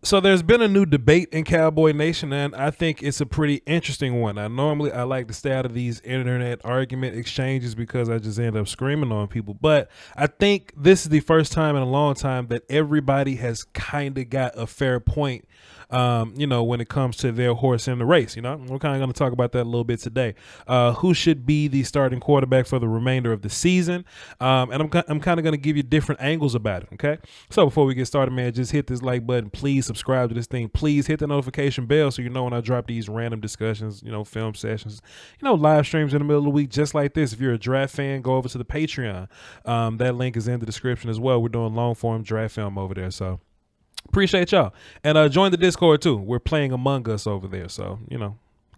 So there's been a new debate in Cowboy Nation, and I think it's a pretty interesting one. I like to stay out of these internet argument exchanges because I just end up screaming on people. But I think this is the first time in a long time that everybody has kind of got a fair point. When it comes to their horse in the race, we're kind of going to talk about that a little bit today. Who should be the starting quarterback for the remainder of the season? And I'm kind of going to give you different angles about it. Okay. So before we get started, man, just hit this like button. Please subscribe to this thing. Please hit the notification bell so you know when I drop these random discussions, film sessions, live streams in the middle of the week, just like this. If you're a draft fan, go over to the Patreon. That link is in the description as well. We're doing long form draft film over there. So appreciate y'all. And join the Discord too. We're playing Among Us over there. So,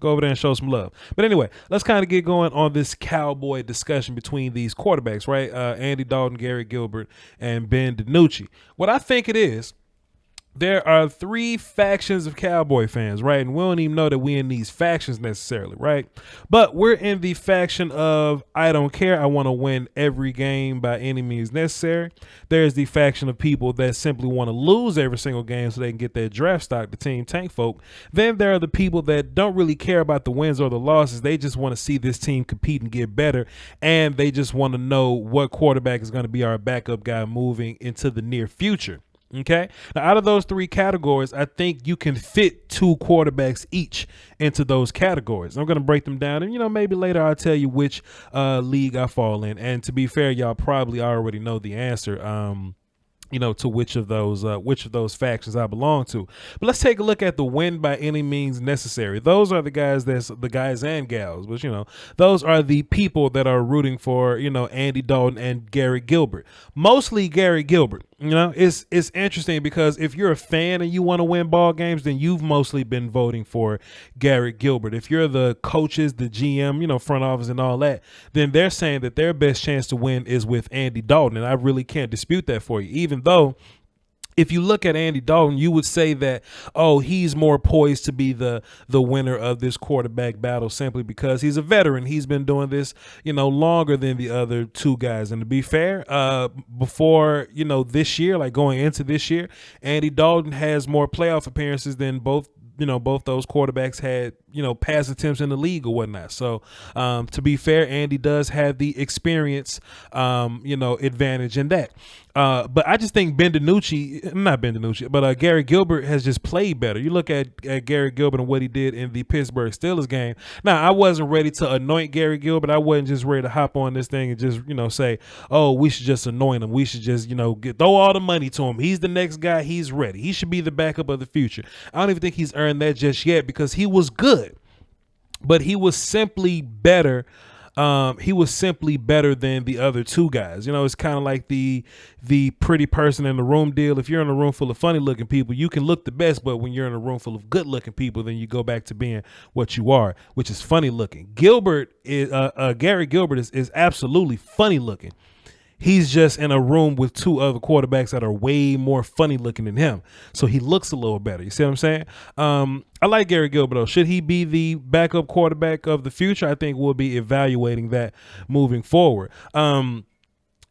go over there and show some love. But anyway, let's kind of get going on this Cowboy discussion between these quarterbacks, right? Andy Dalton, Gary Gilbert, and Ben DiNucci. What I think it is, there are three factions of Cowboy fans, right? And we don't even know that we're in these factions necessarily, right? But we're in the faction of, I don't care, I want to win every game by any means necessary. There's the faction of people that simply want to lose every single game so they can get their draft stock, the team tank folk. Then there are the people that don't really care about the wins or the losses. They just want to see this team compete and get better. And they just want to know what quarterback is going to be our backup guy moving into the near future. Okay. Now, out of those three categories, I think you can fit two quarterbacks each into those categories. I'm going to break them down, and maybe later I'll tell you which league I fall in. And to be fair, y'all probably already know the answer. To which of those factions I belong to. But let's take a look at the win by any means necessary. Those are the guys and gals, but those are the people that are rooting for, Andy Dalton and Gary Gilbert. Mostly Gary Gilbert. It's interesting because if you're a fan and you want to win ball games, then you've mostly been voting for Gary Gilbert. If you're the coaches, the GM, front office and all that, then they're saying that their best chance to win is with Andy Dalton. And I really can't dispute that for you, even though if you look at Andy Dalton, you would say that, he's more poised to be the winner of this quarterback battle simply because he's a veteran. He's been doing this, longer than the other two guys. And to be fair, before, this year, like going into this year, Andy Dalton has more playoff appearances than both those quarterbacks had, pass attempts in the league or whatnot. So to be fair, Andy does have the experience, advantage in that. But I just think Gary Gilbert has just played better. You look at Gary Gilbert and what he did in the Pittsburgh Steelers game. Now, I wasn't ready to anoint Gary Gilbert. I wasn't just ready to hop on this thing and just, say, we should just anoint him. We should just, throw all the money to him. He's the next guy. He's ready. He should be the backup of the future. I don't even think he's earned that just yet because he was good, but he was simply better. He was simply better than the other two guys. It's kind of like the pretty person in the room deal. If you're in a room full of funny looking people, you can look the best, but when you're in a room full of good looking people, then you go back to being what you are, which is funny looking. Gary Gilbert is absolutely funny looking. He's just in a room with two other quarterbacks that are way more funny looking than him. So he looks a little better. You see what I'm saying? I like Gary Gilbert, though. Should he be the backup quarterback of the future? I think we'll be evaluating that moving forward.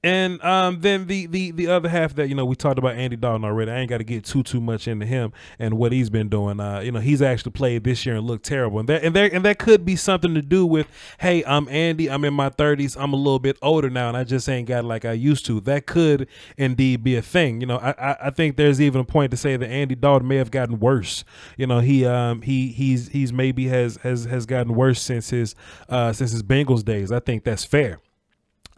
And then the other half that, we talked about Andy Dalton already. I ain't got to get too much into him and what he's been doing. He's actually played this year and looked terrible. And that could be something to do with, hey, I'm Andy. I'm in my 30s. I'm a little bit older now, and I just ain't got it like I used to. That could indeed be a thing. I think there's even a point to say that Andy Dalton may have gotten worse. He's maybe has gotten worse since his Bengals days. I think that's fair.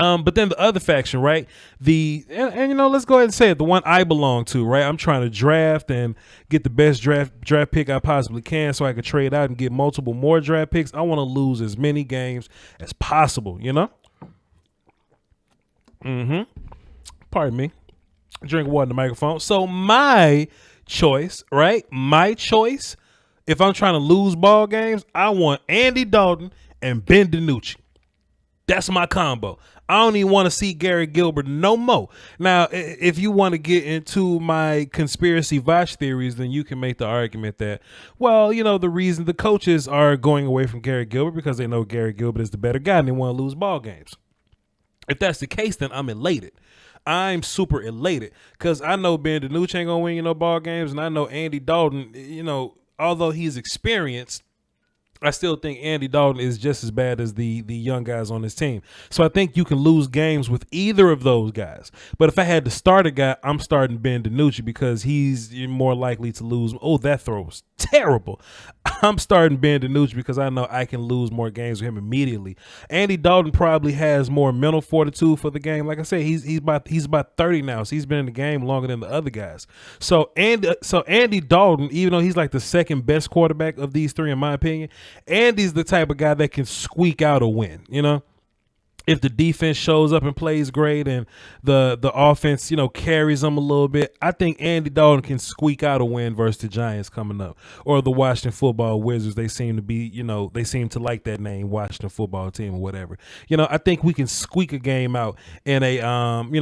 But then the other faction, right? Let's go ahead and say it. The one I belong to, right? I'm trying to draft and get the best draft pick I possibly can so I can trade out and get multiple more draft picks. I want to lose as many games as possible, Pardon me. Drink water in the microphone. So my choice, right? If I'm trying to lose ball games, I want Andy Dalton and Ben DiNucci. That's my combo. I don't even want to see Gary Gilbert no more. Now, if you want to get into my conspiracy Voch theories, then you can make the argument that, the reason the coaches are going away from Gary Gilbert because they know Gary Gilbert is the better guy and they want to lose ball games. If that's the case, then I'm elated. I'm super elated because I know Ben DiNucci ain't gonna win you no ball games, and I know Andy Dalton, although he's experienced, I still think Andy Dalton is just as bad as the young guys on his team. So I think you can lose games with either of those guys. But if I had to start a guy, I'm starting Ben DiNucci because he's more likely to lose. Oh, that throw was terrible. I'm starting Ben DiNucci because I know I can lose more games with him immediately. Andy Dalton probably has more mental fortitude for the game. Like I said, he's about 30 now, so he's been in the game longer than the other guys. So Andy Dalton, even though he's like the second best quarterback of these three, in my opinion, Andy's the type of guy that can squeak out a win, if the defense shows up and plays great and the offense, carries them a little bit. I think Andy Dalton can squeak out a win versus the Giants coming up, or the Washington Football Wizards. They seem to be, they seem to like that name, Washington Football Team or whatever. I think we can squeak a game out in a,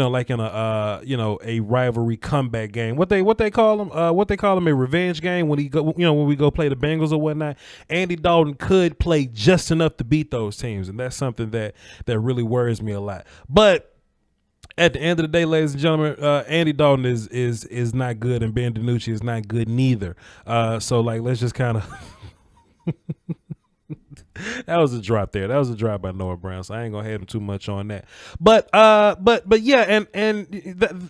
like in a, a rivalry comeback game. What they call them, a revenge game when when we go play the Bengals or whatnot. Andy Dalton could play just enough to beat those teams, and that's something that really worries me a lot. But at the end of the day, ladies and gentlemen, Andy Dalton is not good, and Ben DiNucci is not good neither. So let's just kind of that was a drop there. That was a drop by Noah Brown. So I ain't gonna hate him too much on that. But yeah,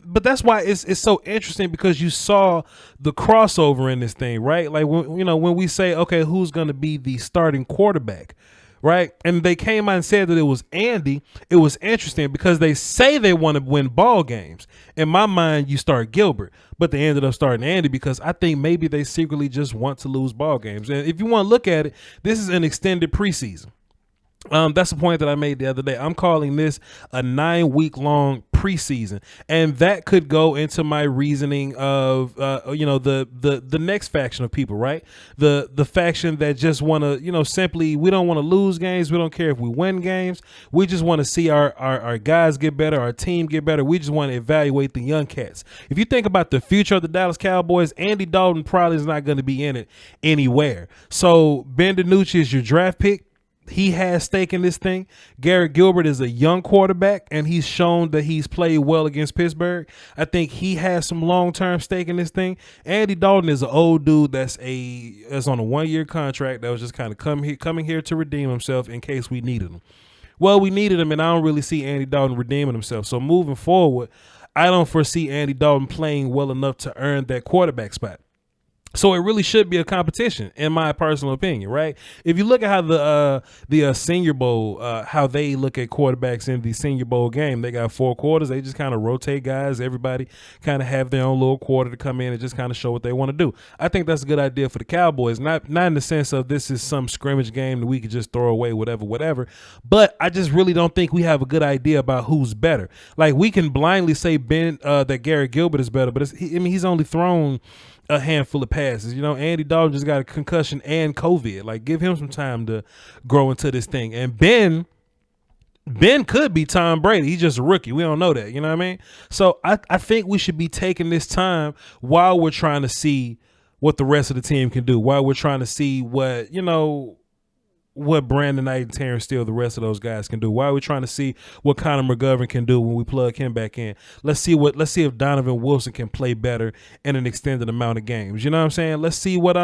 but that's why it's so interesting, because you saw the crossover in this thing, right? Like when we say, okay, who's gonna be the starting quarterback? Right. And they came out and said that it was Andy. It was interesting because they say they want to win ball games. In my mind, you start Gilbert, but they ended up starting Andy because I think maybe they secretly just want to lose ball games. And if you want to look at it, this is an extended preseason. That's the point that I made the other day. I'm calling this a 9-week long preseason, and that could go into my reasoning of the next faction of people, right? The faction that just want to simply, we don't want to lose games. We don't care if we win games. We just want to see our guys get better, our team get better. We just want to evaluate the young cats. If you think about the future of the Dallas Cowboys, Andy Dalton probably is not going to be in it anywhere. So Ben DiNucci is your draft pick. He has stake in this thing. Garrett Gilbert is a young quarterback, and he's shown that he's played well against Pittsburgh. I think he has some long-term stake in this thing. Andy Dalton is an old dude that's on a 1-year contract that was just kind of coming here to redeem himself in case we needed him. Well, we needed him, and I don't really see Andy Dalton redeeming himself. So moving forward, I don't foresee Andy Dalton playing well enough to earn that quarterback spot. So it really should be a competition, in my personal opinion, right? If you look at how the Senior Bowl, how they look at quarterbacks in the Senior Bowl game, they got 4 quarters. They just kind of rotate guys. Everybody kind of have their own little quarter to come in and just kind of show what they want to do. I think that's a good idea for the Cowboys, not in the sense of this is some scrimmage game that we could just throw away, whatever. But I just really don't think we have a good idea about who's better. Like, we can blindly say that Garrett Gilbert is better, but he's only thrown a handful of passes. Andy Dalton just got a concussion and COVID. Like, give him some time to grow into this thing. And Ben could be Tom Brady. He's just a rookie. We don't know that. You know what I mean? So I think we should be taking this time while we're trying to see what the rest of the team can do, while we're trying to see what Brandon Knight and Terrence Steele, the rest of those guys can do. Why are we trying to see what Connor McGovern can do when we plug him back in? Let's see if Donovan Wilson can play better in an extended amount of games. You know what I'm saying? Let's see what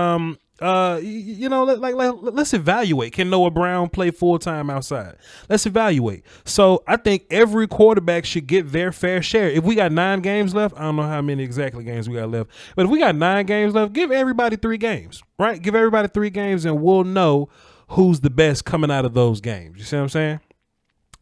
let's evaluate. Can Noah Brown play full time outside? Let's evaluate. So I think every quarterback should get their fair share. If we got 9 games left, I don't know how many exactly games we got left, but if we got 9 games left, give everybody 3 games, right? Give everybody 3 games, and we'll know who's the best coming out of those games. You see what I'm saying?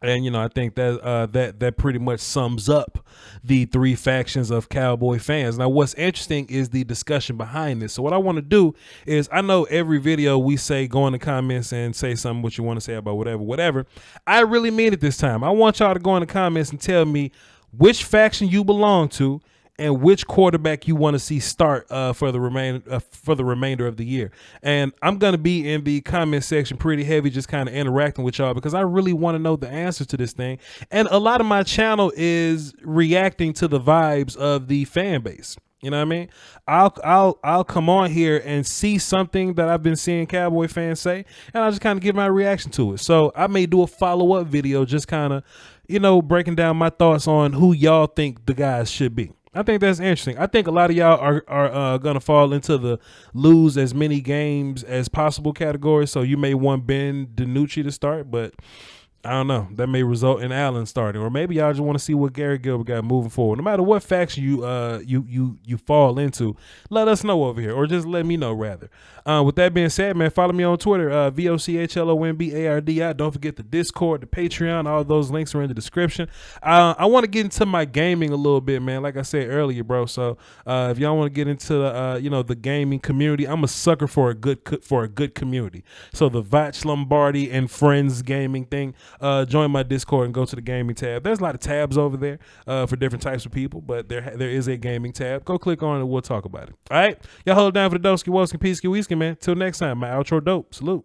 And, I think that pretty much sums up the 3 factions of Cowboy fans. Now, what's interesting is the discussion behind this. So what I want to do is, I know every video we say, go in the comments and say something what you want to say about whatever. I really mean it this time. I want y'all to go in the comments and tell me which faction you belong to and which quarterback you want to see start for the remainder of the year. And I'm going to be in the comment section pretty heavy, just kind of interacting with y'all, because I really want to know the answers to this thing. And a lot of my channel is reacting to the vibes of the fan base. You know what I mean? I'll come on here and see something that I've been seeing Cowboy fans say, and I'll just kind of give my reaction to it. So I may do a follow-up video just kind of, breaking down my thoughts on who y'all think the guys should be. I think that's interesting. I think a lot of y'all are going to fall into the lose as many games as possible category. So you may want Ben DiNucci to start, but I don't know. That may result in Allen starting, or maybe y'all just want to see what Gary Gilbert got moving forward. No matter what faction you fall into, let us know over here, or just let me know rather. With that being said, man, follow me on Twitter, VOCHLOMBARDI. Don't forget the Discord, the Patreon. All those links are in the description. I want to get into my gaming a little bit, man. Like I said earlier, bro. So if y'all want to get into the gaming community, I'm a sucker for a good community. So the Voch, Lombardi, and Friends gaming thing. Join my Discord and go to the gaming tab. There's a lot of tabs over there for different types of people, but there is a gaming tab. Go click on it and we'll talk about it. All right, y'all hold it down for the Doski Woski Peasky Whiskey, man. Till next time, my outro dope. Salute.